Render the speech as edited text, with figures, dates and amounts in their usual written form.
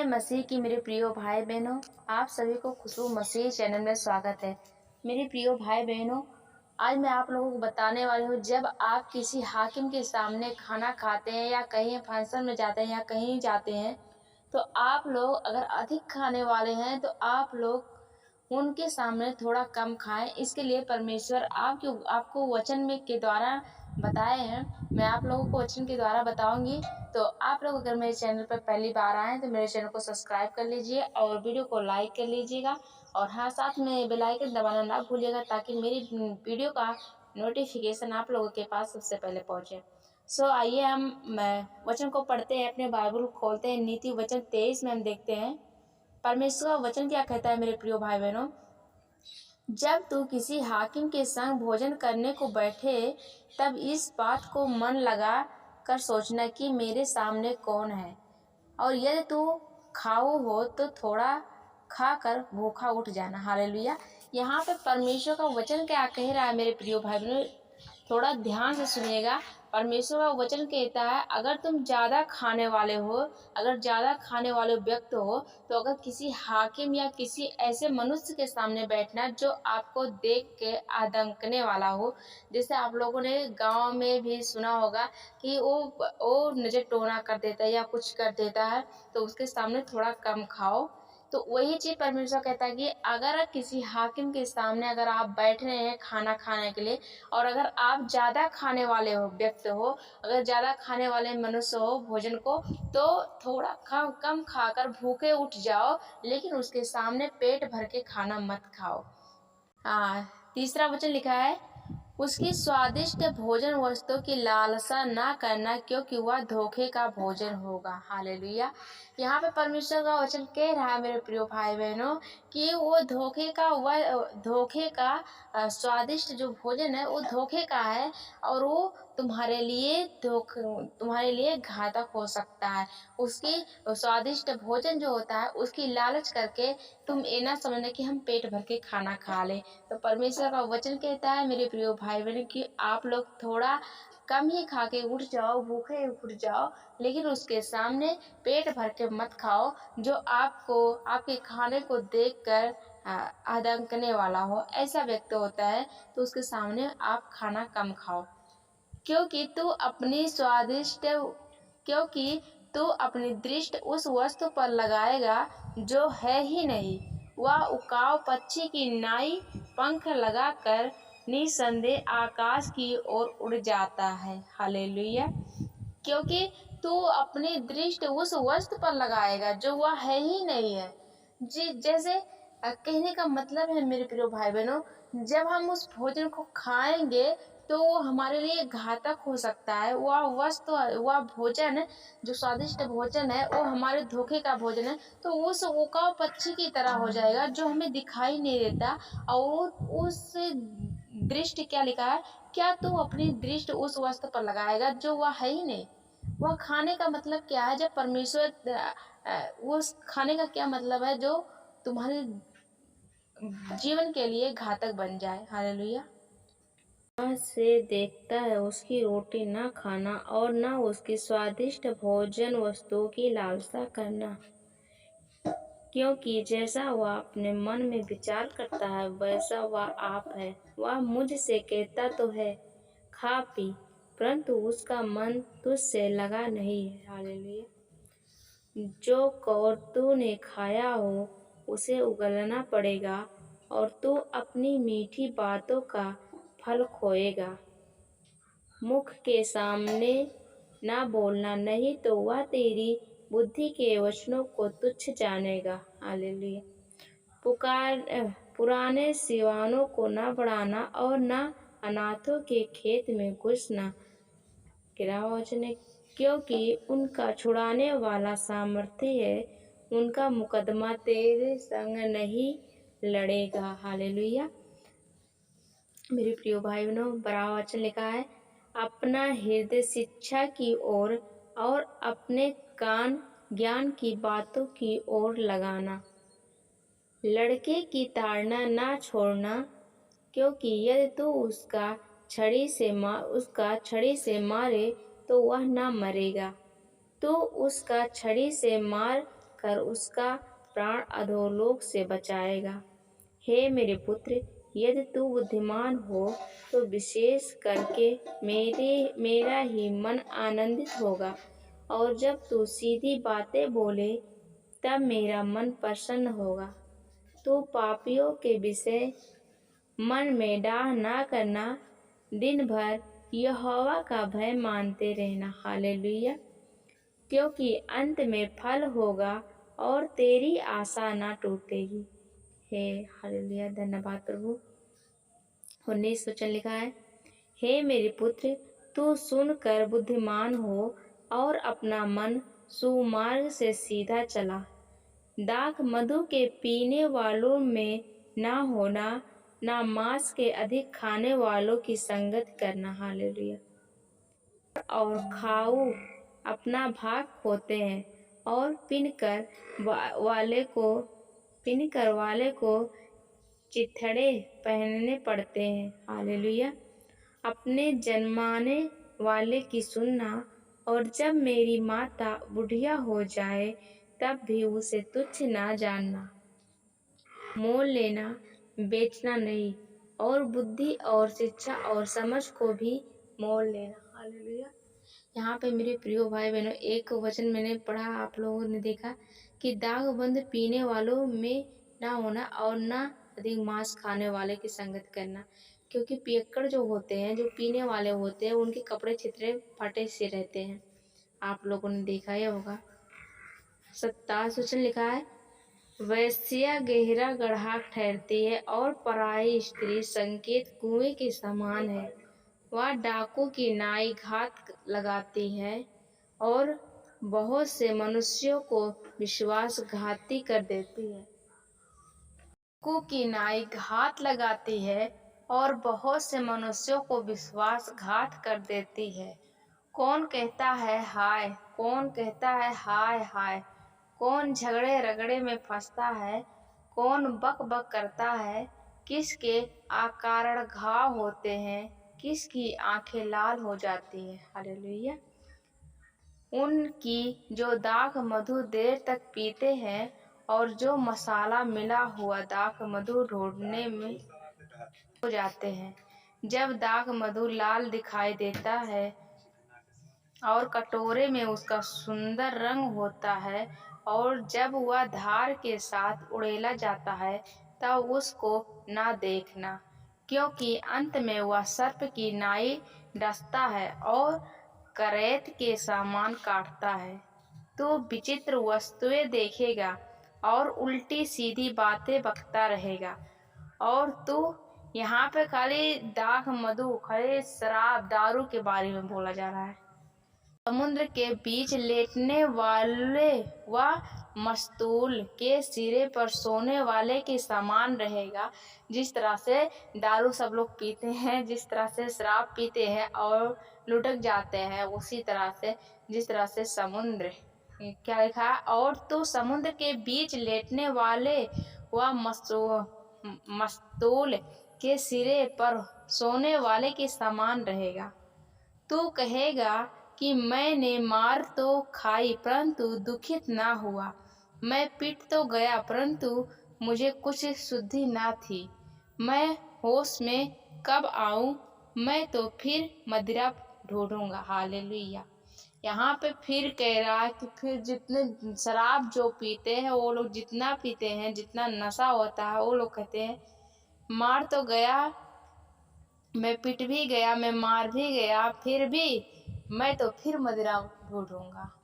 जय मसीह की मेरे प्रिय भाई बहनों, आप सभी को खुशबू मसीह चैनल में स्वागत है। मेरे प्रिय भाई बहनों, आज मैं आप लोगों को बताने वाली हूँ, जब आप किसी हाकिम के सामने खाना खाते हैं या कहीं फंक्शन में जाते हैं या कहीं जाते हैं, तो आप लोग अगर अधिक खाने वाले हैं तो आप लोग उनके सामने थोड़ा कम खाएं। इसके लिए परमेश्वर आपको वचन में के द्वारा बताए हैं। मैं आप लोगों को वचन के द्वारा बताऊंगी। तो आप लोग अगर मेरे चैनल पर पहली बार आए तो मेरे चैनल को सब्सक्राइब कर लीजिए और वीडियो को लाइक कर लीजिएगा, और हाँ, साथ में बेल आइकन दबाना ना भूलिएगा, ताकि मेरी वीडियो का नोटिफिकेशन आप लोगों के पास सबसे पहले पहुँचे। आइए हम वचन को पढ़ते हैं, अपने बाइबल खोलते हैं। नीति वचन 23 में हम देखते हैं परमेश्वर का वचन क्या कहता है। मेरे प्रिय भाई बहनों, जब तू किसी हाकिम के संग भोजन करने को बैठे, तब इस बात को मन लगा कर सोचना कि मेरे सामने कौन है, और यदि तू खाओ हो तो थोड़ा खाकर भूखा उठ जाना। हालेलुया। यहाँ पे परमेश्वर का वचन क्या कह रहा है मेरे प्रिय भाई बहनों, थोड़ा ध्यान से सुनिएगा। परमेश्वर का वचन कहता है, अगर तुम ज़्यादा खाने वाले हो, अगर ज़्यादा खाने वाले व्यक्ति हो, तो अगर किसी हाकिम या किसी ऐसे मनुष्य के सामने बैठना जो आपको देख के आदंकने वाला हो। जैसे आप लोगों ने गांव में भी सुना होगा कि वो नजर टोना कर देता है या कुछ कर देता है, तो उसके सामने थोड़ा कम खाओ। तो वही चीज़ परमेश्वर कहता है कि अगर किसी हाकिम के सामने अगर आप बैठ रहे हैं खाना खाने के लिए, और अगर आप ज़्यादा खाने वाले हो व्यक्ति हो, अगर ज़्यादा खाने वाले मनुष्य हो भोजन को, तो थोड़ा कम खाकर भूखे उठ जाओ, लेकिन उसके सामने पेट भर के खाना मत खाओ। तीसरा वचन लिखा है, उसकी स्वादिष्ट भोजन वस्तु की लालसा ना करना, क्योंकि वह धोखे का भोजन होगा। हालेलुया। यहाँ पे परमेश्वर का वचन कह रहा है मेरे प्रिय भाई बहनों कि वो धोखे का स्वादिष्ट जो भोजन है वो धोखे का है, और वो तुम्हारे लिए घातक हो सकता है। उसकी स्वादिष्ट भोजन जो होता है उसकी लालच करके तुम ये ना समझना कि हम पेट भर के खाना खा लें। तो परमेश्वर का वचन कहता है मेरे प्रिय भाई बहन कि आप लोग थोड़ा कम ही खा के उठ जाओ, भूखे उठ जाओ, लेकिन उसके सामने पेट भर के मत खाओ, जो आपके खाने को देखकर आदंकने वाला हो, ऐसा व्यक्ति होता है। तो उसके सामने आप खाना कम खाओ, क्योंकि तू अपनी दृष्टि उस वस्तु पर लगाएगा जो है ही नहीं। वह उकाव पक्षी की नाई पंख लगाकर निसंदेह आकाश की ओर उड़ जाता है। हालेलुया। क्योंकि तू अपनी दृष्टि उस वस्तु पर लगाएगा जो वह है ही नहीं है। जैसे कहने का मतलब है मेरे प्रिय भाई बहनों, जब हम उस भोजन को खाएंगे तो वो हमारे लिए घातक हो सकता है। वह भोजन जो स्वादिष्ट भोजन है वो हमारे धोखे का भोजन है, तो उस उकाव पक्षी की तरह हो जाएगा जो हमें दिखाई नहीं देता। और उस दृष्टि क्या लिखा है, क्या तू अपनी दृष्टि उस वस्तु पर लगाएगा जो वह है ही नहीं। वह खाने का मतलब क्या है, जब परमेश्वर उस खाने का क्या मतलब है जो तुम्हारे जीवन के लिए घातक बन जाए। हालेलुया। से देखता है उसकी रोटी न खाना और न उसकी स्वादिष्ट भोजन वस्तुओं की लालसा करना, क्योंकि जैसा वह अपने मन में विचार करता है वैसा वह आप है। वह मुझसे कहता तो है खा पी, परंतु उसका मन तुझसे लगा नहीं है। हालेलुया। जो कौर तूने खाया हो उसे उगलना पड़ेगा, और तू अपनी मीठी बातों का फल खोएगा। मुख के सामने ना बोलना, नहीं तो वह तेरी बुद्धि के वचनों को तुच्छ जानेगा। हालेलुया। पुराने सिवानों को न बढ़ाना और न अनाथों के खेत में घुसना, क्योंकि उनका छुड़ाने वाला सामर्थ्य है, उनका मुकदमा तेरे संग नहीं लड़ेगा। हालेलुया। मेरे प्रिय भाई बहनों, बड़ा वचन लिखा है, अपना हृदय शिक्षा की ओर और अपने कान ज्ञान की बातों की ओर लगाना। लड़के की ताड़ना ना छोड़ना, क्योंकि यदि तू उसका छड़ी से मारे तो वह ना मरेगा। तू उसका छड़ी से मार कर उसका प्राण अधोलोक से बचाएगा। हे मेरे पुत्र, यदि तू बुद्धिमान हो तो विशेष करके मेरा ही मन आनंदित होगा, और जब तू सीधी बातें बोले तब मेरा मन प्रसन्न होगा। तू पापियों के विषय मन में डाह ना करना, दिन भर यहोवा का भय मानते रहना। हालेलुया। क्योंकि अंत में फल होगा और तेरी आशा ना टूटेगी। हे हालेलुया, धन्यवाद प्रभु। 19 वचन लिखा है, हे मेरे पुत्र, तू सुनकर बुद्धिमान हो और अपना मन सुमार्ग से सीधा चला। दाख मधु के पीने वालों में ना होना, ना मांस के अधिक खाने वालों की संगत करना। हालेलुया। और खाऊ अपना भाग खोते हैं और पिनकर वाले को चिथड़े पहनने पड़ते हैं। हालेलुया। अपने जन्माने वाले की सुनना, और जब मेरी माता बुढ़िया हो जाए तब भी उसे तुच्छ ना जानना। मोल लेना, बेचना नहीं, और बुद्धि और शिक्षा और समझ को भी मोल लेना। हालेलुया। यहाँ पे मेरे प्रिय भाई बहनों, एक वचन मैंने पढ़ा, आप लोगों ने देखा कि दागबंद पीने वालों में ना होना और ना अधिक मांस खाने वाले की संगत करना। क्योंकि पियक्कड़ जो होते हैं, जो पीने वाले होते हैं, उनके कपड़े चिथड़े फटे से रहते हैं। आप लोगों ने देखा ही होगा। 27 वचन लिखा है, वैश्या गहरा गड्ढा ठहरती है और पराई स्त्री संकेत कुएं के समान है। वह डाकू की नाई घात लगाती है और बहुत से मनुष्यों को विश्वासघाती कर देती है। डाकू की नाई घात लगाती है और बहुत से मनुष्यों को विश्वासघात कर देती है। कौन कहता है हाय, कौन कहता है हाय हाय, कौन झगड़े रगड़े में फंसता है, कौन बक बक करता है, किसके अकारण घाव होते हैं, किसकी आंखें लाल हो जाती है। हालेलुया। उनकी जो दाख मधु देर तक पीते हैं और जो मसाला मिला हुआ दाख मधु ढूंढने में हो जाते हैं। जब दाख मधु लाल दिखाई देता है और कटोरे में उसका सुंदर रंग होता है, और जब वह धार के साथ उड़ेला जाता है तब उसको ना देखना, क्योंकि अंत में वह सर्प की नाई डसता है और करैत के समान काटता है। तू विचित्र वस्तुएं देखेगा और उल्टी सीधी बातें बकता रहेगा। और तू, यहाँ पे खाली दाख मधु, खाली शराब दारू के बारे में बोला जा रहा है। समुद्र के बीच लेटने वाले व मस्तूल के सिरे पर सोने वाले के समान रहेगा। जिस तरह से दारू सब लोग पीते हैं, जिस तरह से शराब पीते हैं और लुढ़क जाते हैं, उसी तरह से जिस तरह से समुद्र, क्या लिखा है, और तो समुद्र के बीच लेटने वाले व मस्तूल के सिरे पर सोने वाले के समान रहेगा। तू कहेगा कि मैंने मार तो खाई परंतु दुखित ना हुआ, मैं पीट तो गया परंतु मुझे कुछ शुद्धि ना थी, मैं होश में कब आऊं, मैं तो फिर मदिरा ढूंढूंगा। हालेलुया। यहाँ पे फिर कह रहा है कि फिर जितने शराब जो पीते हैं वो लोग, जितना पीते हैं, जितना नशा होता है, वो लोग कहते हैं मार तो गया, मैं पिट भी गया, मैं मार भी गया, फिर भी मैं तो फिर मदिरा ढूंढूंगा।